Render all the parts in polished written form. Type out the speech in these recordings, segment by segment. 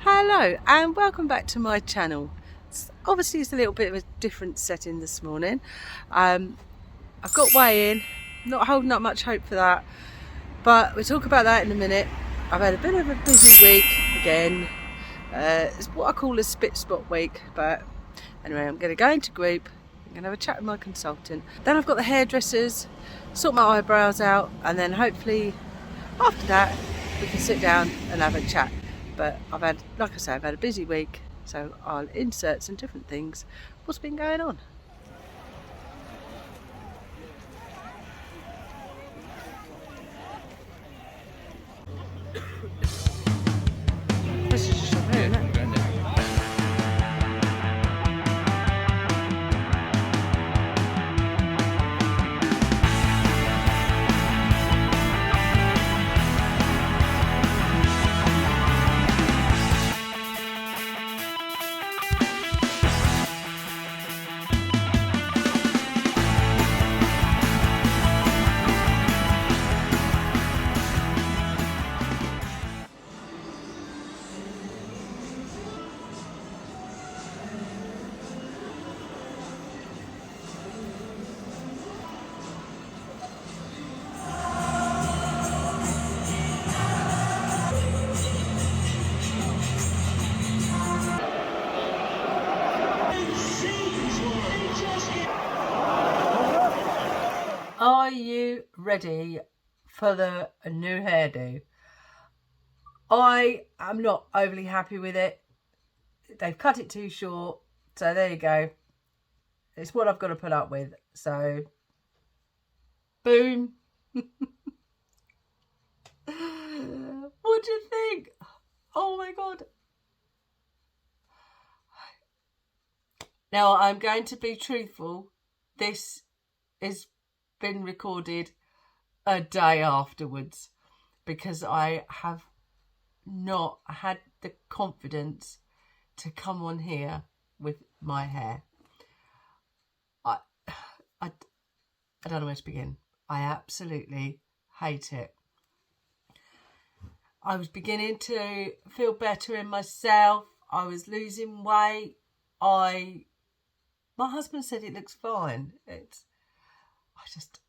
Hello and welcome back to my channel. Obviously it's a little bit of a different setting this morning. I've got weigh in, not holding up much hope for that, but we'll talk about that in a minute. I've had a bit of a busy week again. It's what I call a spit spot week, but anyway, I'm going to go into group. I'm going to have a chat with my consultant. Then I've got the hairdressers, sort my eyebrows out, and then hopefully after that we can sit down and have a chat. But like I say, I've had a busy week, so I'll insert some different things. What's been going on? This is just a isn't it? Are you ready for the new hairdo? I am not overly happy with it. They've cut it too short, so there you go. It's what I've got to put up with. So, boom. What do you think? Oh my god. Now, I'm going to be truthful. This has been recorded a day afterwards because I have not had the confidence to come on here with my hair. I don't know where to begin. I absolutely hate it. I was beginning to feel better in myself. I was losing weight. My husband said it looks fine.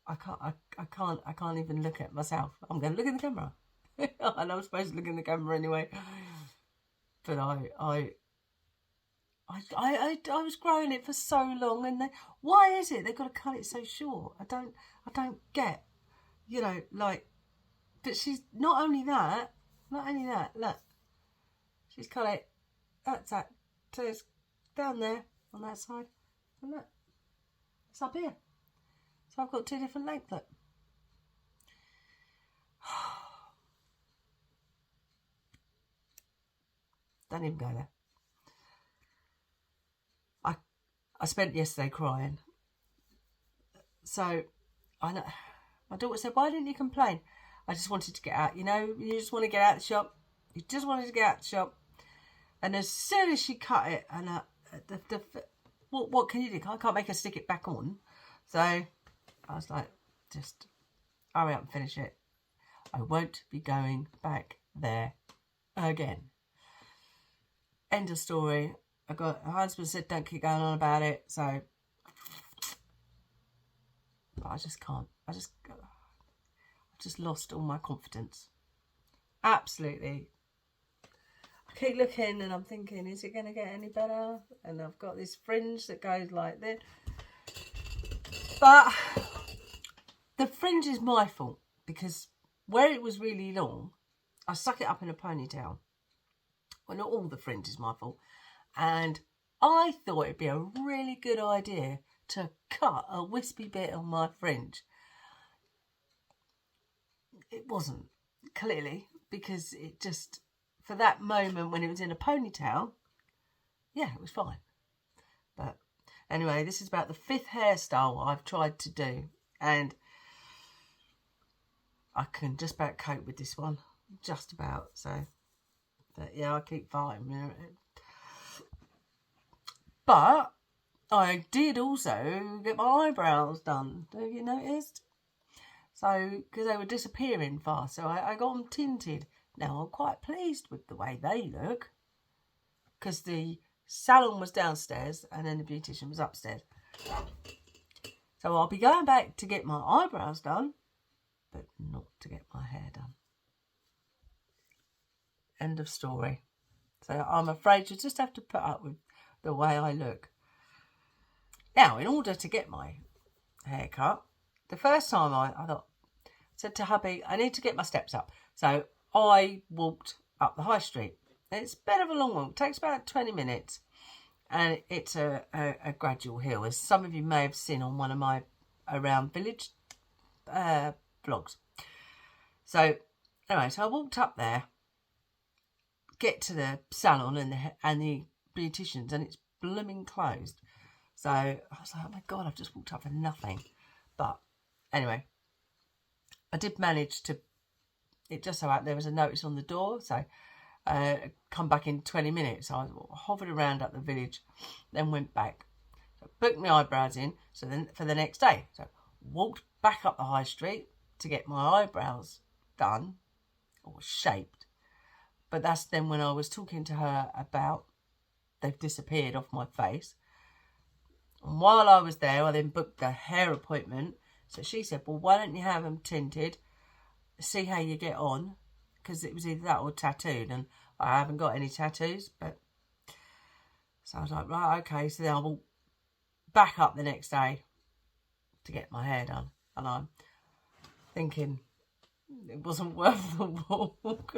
I can't even look at myself. I'm going to look in the camera. And I'm supposed to look in the camera anyway. But I was growing it for so long, and why is it they've got to cut it so short? I don't get, like. But she's not only that. Look, she's cut it. That's that. So it's down there on that side, and look, it's up here. So I've got two different lengths. Look. Don't even go there. I spent yesterday crying. So I know my daughter said, "Why didn't you complain?" I just wanted to get out. You just want to get out of the shop. You just wanted to get out of the shop. And as soon as she cut it, and what can you do? I can't make her stick it back on. So I was like, just hurry up and finish it. I won't be going back there again. End of story. Her husband said, don't keep going on about it. So I just can't. I just lost all my confidence. Absolutely. I keep looking and I'm thinking, is it going to get any better? And I've got this fringe that goes like this. But the fringe is my fault because where it was really long, I stuck it up in a ponytail. Well, not all the fringe is my fault. And I thought it'd be a really good idea to cut a wispy bit on my fringe. It wasn't, clearly, because it just, for that moment when it was in a ponytail, yeah, it was fine. But anyway, this is about the 5th hairstyle I've tried to do, and I can just about cope with this one, just about. So, but yeah, I keep fighting. But I did also get my eyebrows done. Have you noticed? So, because they were disappearing fast, so I got them tinted. Now, I'm quite pleased with the way they look. because the salon was downstairs and then the beautician was upstairs. So I'll be going back to get my eyebrows done, but not to get my hair done. End of story. So I'm afraid you'll just have to put up with the way I look. Now, in order to get my hair cut, the first time I said to hubby, I need to get my steps up. So I walked up the high street. It's a bit of a long walk. It takes about 20 minutes. And it's a gradual hill, as some of you may have seen on one of my Around Village vlogs. So, anyway, so I walked up there, get to the salon and the beauticians, and it's blooming closed. So I was like, oh my God, I've just walked up for nothing. But anyway, I did manage to, it just so happened there was a notice on the door, so come back in 20 minutes. So I hovered around up the village, then went back. So booked my eyebrows in, so then for the next day. So walked back up the high street to get my eyebrows done or shaped. But that's then when I was talking to her about they've disappeared off my face. And while I was there, I then booked the hair appointment. So she said, well, why don't you have them tinted, see how you get on, because it was either that or tattooed, and I haven't got any tattoos. But so I was like, right, okay. So then I walked back up the next day to get my hair done, and I'm thinking it wasn't worth the walk.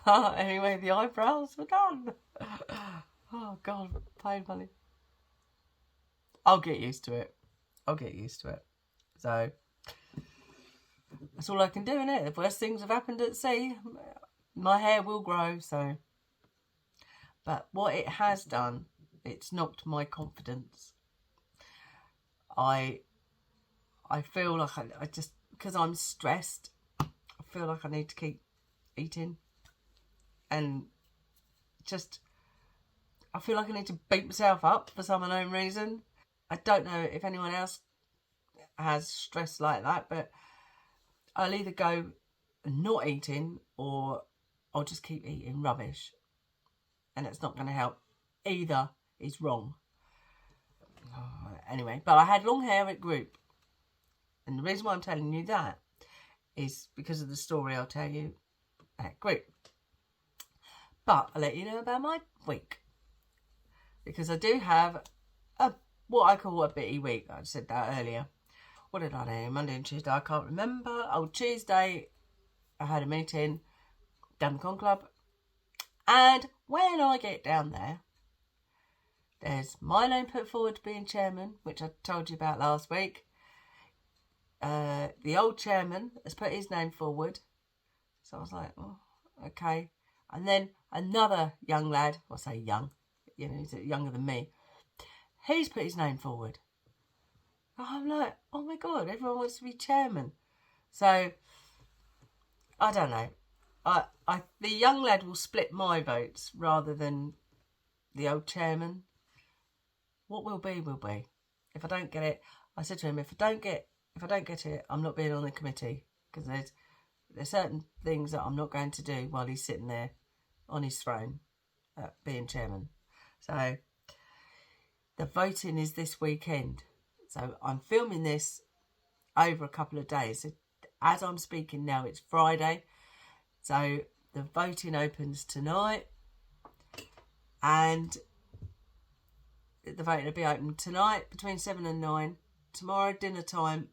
But anyway, the eyebrows were done. Oh God, painfully. I'll get used to it. So that's all I can do, innit? The worst things have happened at sea. My hair will grow, so. But what it has done, it's knocked my confidence. I feel like I just, because I'm stressed, I feel like I need to keep eating. And just, I feel like I need to beat myself up for some unknown reason. I don't know if anyone else has stress like that, but I'll either go not eating or I'll just keep eating rubbish. And it's not going to help. Either is wrong. Anyway, but I had long hair at group. And the reason why I'm telling you that is because of the story I'll tell you at group. But I'll let you know about my week. Because I do have what I call a bitty week. I said that earlier. What did I do? Monday and Tuesday, I can't remember. Oh, Tuesday, I had a meeting down the Con Club. And when I get down there, there's my name put forward to being chairman, which I told you about last week. The old chairman has put his name forward. So I was like, oh, okay. And then another young lad, well, I say young, you know, he's younger than me. He's put his name forward. I'm like, oh my God, everyone wants to be chairman. So, I don't know. The young lad will split my votes rather than the old chairman. What will be, will be. If I don't get it, I said to him, if I don't get it, I'm not being on the committee, because there's certain things that I'm not going to do while he's sitting there on his throne, being chairman. So the voting is this weekend. So I'm filming this over a couple of days. So as I'm speaking now, it's Friday. So the voting opens tonight, and the voting will be open tonight between 7 and 9. Tomorrow dinner time,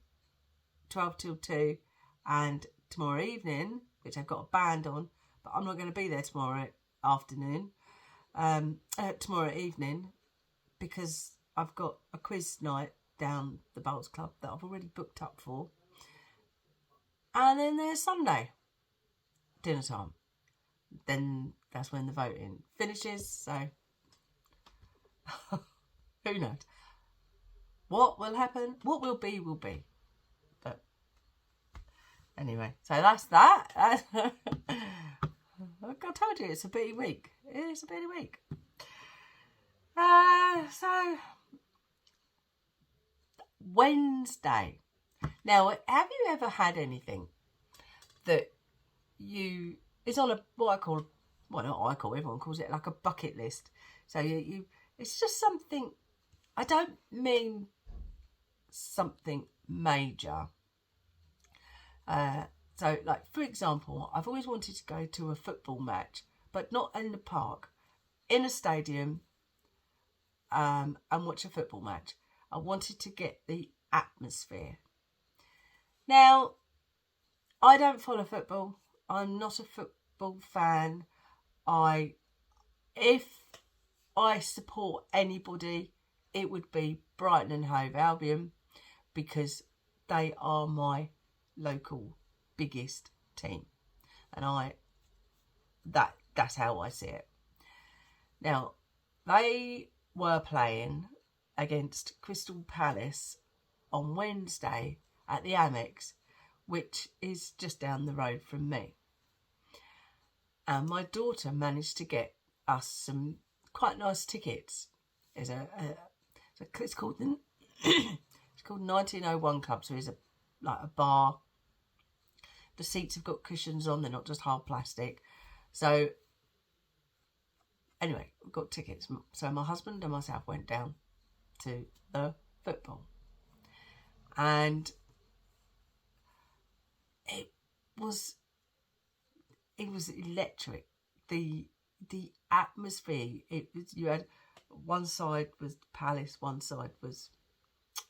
12 till 2, and tomorrow evening, which I've got a band on, but I'm not going to be there tomorrow afternoon, tomorrow evening, because I've got a quiz night down the Bowls Club that I've already booked up for. And then there's Sunday, dinner time. Then that's when the voting finishes, so who knows? What will happen? What will be, will be. But anyway, so that's that. Like I told you, it's a bitty week. It's a bitty week. So Wednesday. Now, have you ever had anything that is on what I call well, not I call, everyone calls it like a bucket list. So it's just something, I don't mean something major. So, like, for example, I've always wanted to go to a football match, but not in the park, in a stadium, and watch a football match. I wanted to get the atmosphere. Now, I don't follow football. I'm not a football fan. If I support anybody, it would be Brighton and Hove Albion, because they are my local biggest team, and that's how I see it. Now, they were playing against Crystal Palace on Wednesday at the Amex, which is just down the road from me. And my daughter managed to get us some quite nice tickets. It's called it's called 1901 Club. So it's like a bar. The seats have got cushions on; they're not just hard plastic. So anyway, we got tickets. So my husband and myself went down to the football, and it was electric. The atmosphere. You had one side was Palace, one side was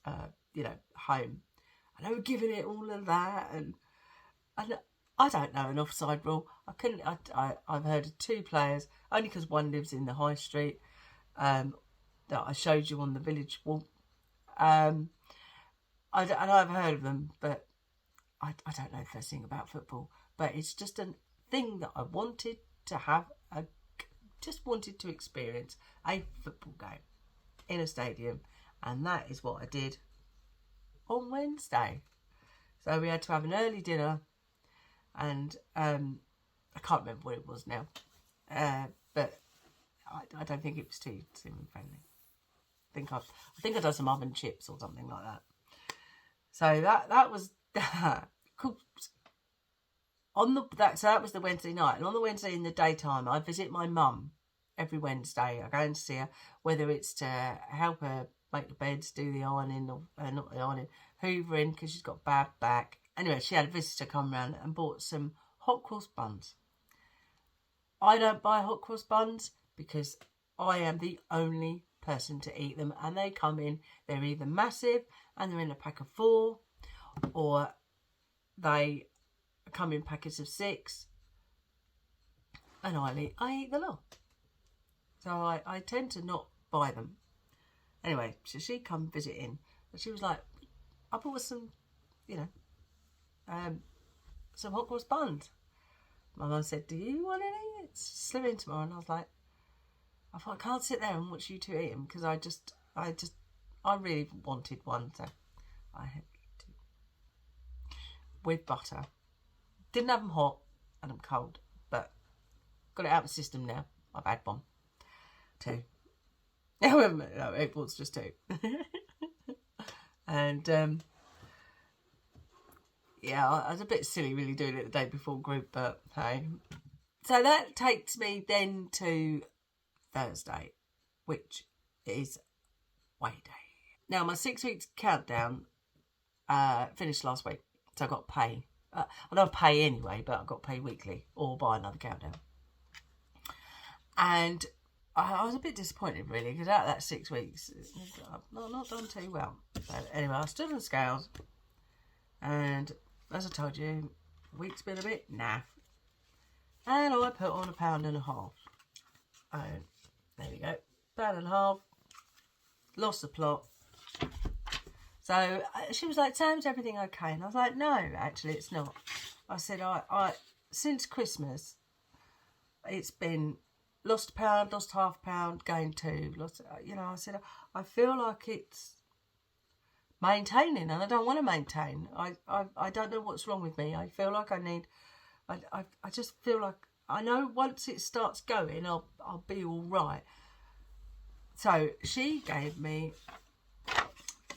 home, and they were giving it all of that. And I don't know an offside rule. I've heard of 2 players, only because one lives in the high street, that I showed you on the village walk. And I've heard of them, but I don't know the first thing about football. But it's just a thing that I wanted to have, just wanted to experience a football game in a stadium, and that is what I did on Wednesday. So we had to have an early dinner, and I can't remember what it was now, but I don't think it was too friendly. I think I done some oven chips or something like that. So that was cool. So that was the Wednesday night, and on the Wednesday in the daytime, I visit my mum every Wednesday. I go and see her, whether it's to help her make the beds, do the ironing, or not the ironing, hoovering, because she's got bad back. Anyway, she had a visitor come round and bought some hot cross buns. I don't buy hot cross buns because I am the only person to eat them, and they come in, they're either massive and they're in a pack of 4, or they come in packets of 6, and I eat the lot. So I tend to not buy them. Anyway, so she come visiting, and she was like, I bought some, some hot cross buns. My mum said, do you want any? It's slimming tomorrow. And I was like, I thought, I can't sit there and watch you 2 eat them, because I really wanted one, so I had to. With butter. Didn't have them hot, and I'm cold, but got it out of the system now. I've had 1, 2. No, it was just 2. And yeah, I was a bit silly really doing it the day before group, but hey. So that takes me then to Thursday, which is Way Day. Now, my 6 weeks countdown finished last week, so I got pay. I don't pay anyway, but I got pay weekly or buy another countdown. And I was a bit disappointed, really, because out of that 6 weeks, I've not done too well. But anyway, I stood on scales, and as I told you, the week's been a bit naff. And I put on 1.5 pounds. And there we go, 1.5 pounds. Lost the plot. So she was like, Sam's everything okay? And I was like, no, actually it's not. I said, I since Christmas, it's been lost 1 pound, lost 0.5 pound, gained 2, lost, I said, I feel like it's maintaining, and I don't want to maintain. I don't know what's wrong with me. I feel like I just feel like, I know once it starts going, I'll be all right. So she gave me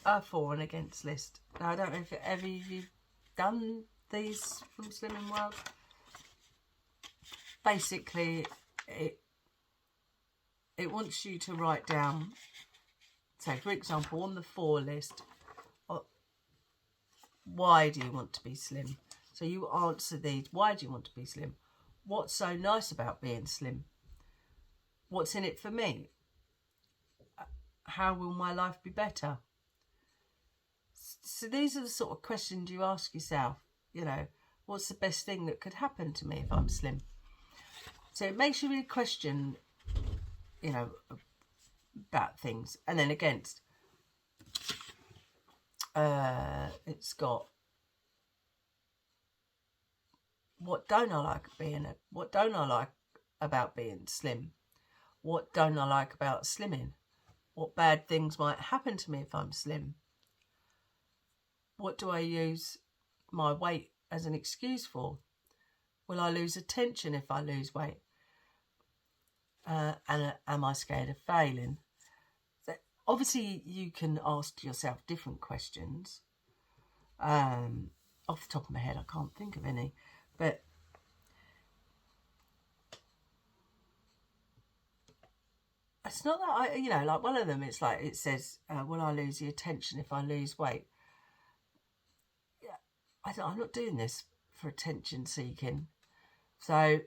a for and against list. Now, I don't know if ever you've done these from Slimming World. Basically, it wants you to write down, so for example, on the 4 list, why do you want to be slim? So you answer these. Why do you want to be slim? What's so nice about being slim? What's in it for me? How will my life be better? So these are the sort of questions you ask yourself, you know, what's the best thing that could happen to me if I'm slim? So it makes you really question, you know, about things. And then against, it's got, what don't I like what don't I like about being slim? What don't I like about slimming? What bad things might happen to me if I'm slim? What do I use my weight as an excuse for? Will I lose attention if I lose weight? And am I scared of failing? So obviously, you can ask yourself different questions. Off the top of my head, I can't think of any. But it's not that you know, like one of them, it's like, it says, will I lose the attention if I lose weight? I'm not doing this for attention seeking. So,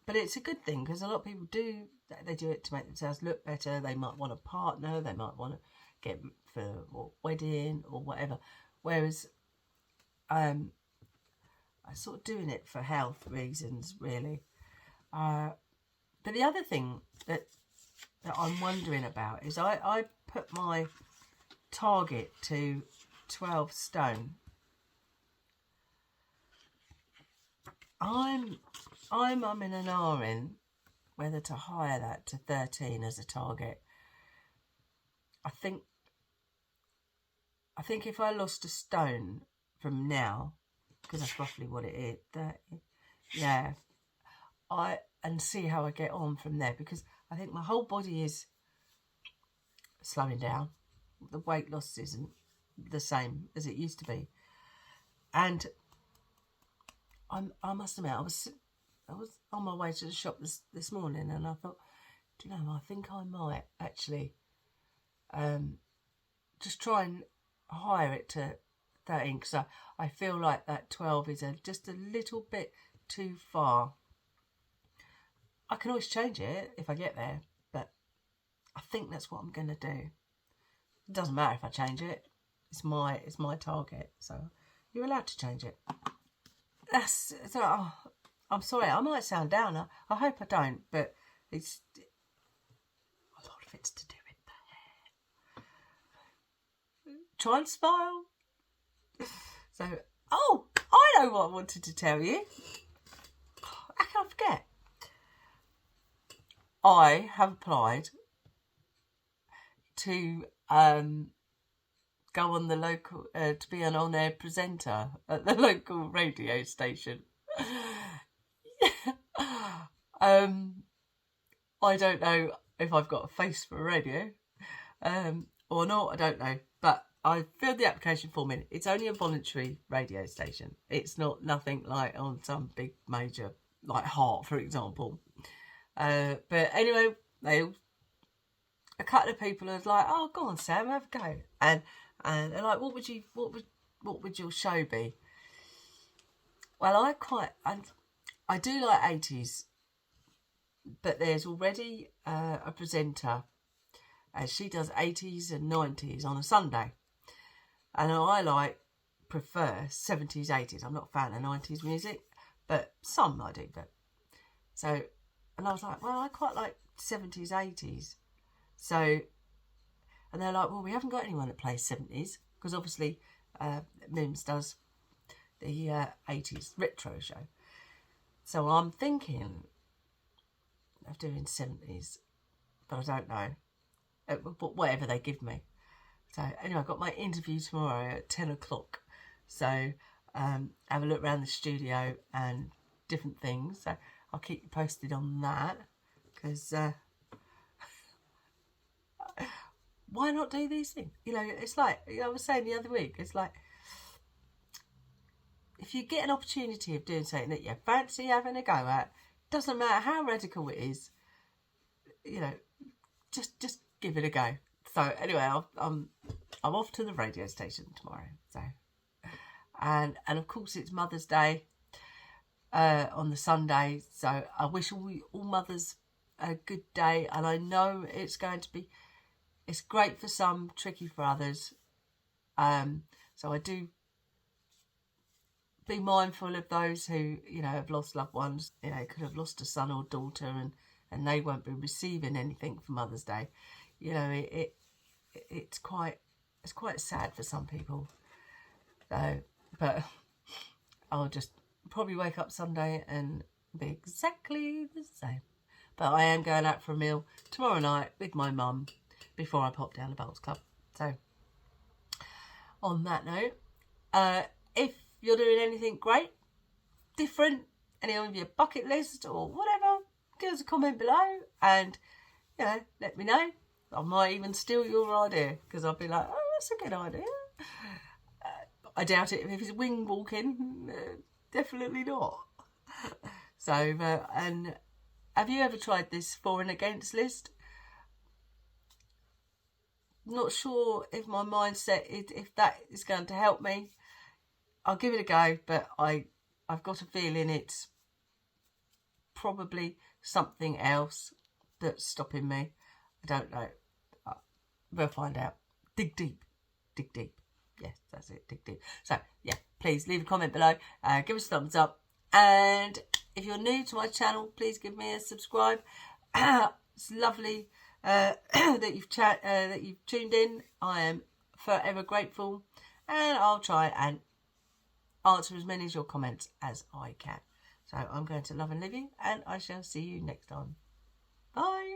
but it's a good thing, because a lot of people do, they do it to make themselves look better. They might want a partner, they might want to get for a wedding or whatever. Whereas I'm sort of doing it for health reasons, really. But the other thing that I'm wondering about is I put my target to 12 stone. I'm in an ahhing whether to hire that to 13 as a target. I think if I lost a stone from now, because that's roughly what it is, 30, yeah, and see how I get on from there, because I think my whole body is slowing down. The weight loss isn't the same as it used to be, and I must admit, I was on my way to the shop this morning, and I thought, do you know, I think I might actually just try and hire it to 13, because I feel like that 12 is just a little bit too far. I can always change it if I get there, but I think that's what I'm going to do. It doesn't matter if I change it. It's my target, so you're allowed to change it. I'm sorry, I might sound down. I hope I don't, but it's a lot of it's to do with the hair. Try and smile. So, I know what I wanted to tell you. How can I forget? I have applied to go on the local, to be an on-air presenter at the local radio station. I don't know if I've got a face for radio or not, I don't know. But I filled the application form in. It's only a voluntary radio station. It's nothing like on some big major, like Heart, for example. But anyway, a couple of people are like, oh, go on, Sam, have a go. And they're like, what would your show be? Well, I do like 80s, but there's already a presenter, and she does 80s and 90s on a Sunday. And I prefer 70s, 80s. I'm not a fan of 90s music, but some I do. And I was like, well, I quite like 70s, 80s. So, and they're like, well, we haven't got anyone that plays 70s, because obviously Mims does the 80s retro show. So I'm thinking of doing 70s, but I don't know. But whatever they give me. So anyway, I've got my interview tomorrow at 10 o'clock. So have a look around the studio and different things. So I'll keep you posted on that, because why not do these things? You know, it's like I was saying the other week, it's like, if you get an opportunity of doing something that you fancy having a go at, doesn't matter how radical it is, you know, just give it a go. So anyway, I'm off to the radio station tomorrow. So, and of course it's Mother's Day on the Sunday. So I wish all mothers a good day, and I know it's great for some, tricky for others. So I do be mindful of those who, have lost loved ones, could have lost a son or daughter, and they won't be receiving anything for Mother's Day. It's quite sad for some people. But I'll just probably wake up Sunday and be exactly the same. But I am going out for a meal tomorrow night with my mum before I pop down to Bowls Club. So on that note, if you're doing anything great, different, any of your bucket list or whatever, give us a comment below and, let me know. I might even steal your idea, because I'll be like, oh, that's a good idea. I doubt it. If it's wing walking, definitely not. So, and have you ever tried this for and against list? Not sure if my mindset, if that is going to help me. I'll give it a go, but I've got a feeling it's probably something else that's stopping me. I don't know. We'll find out. Dig deep. Dig deep. Yes, that's it. Dig deep. So, yeah, please leave a comment below. Give us a thumbs up. And if you're new to my channel, please give me a subscribe. It's lovely that you've tuned in. I am forever grateful. And I'll try and answer as many of your comments as I can. So I'm going to love and leave you, and I shall see you next time. Bye.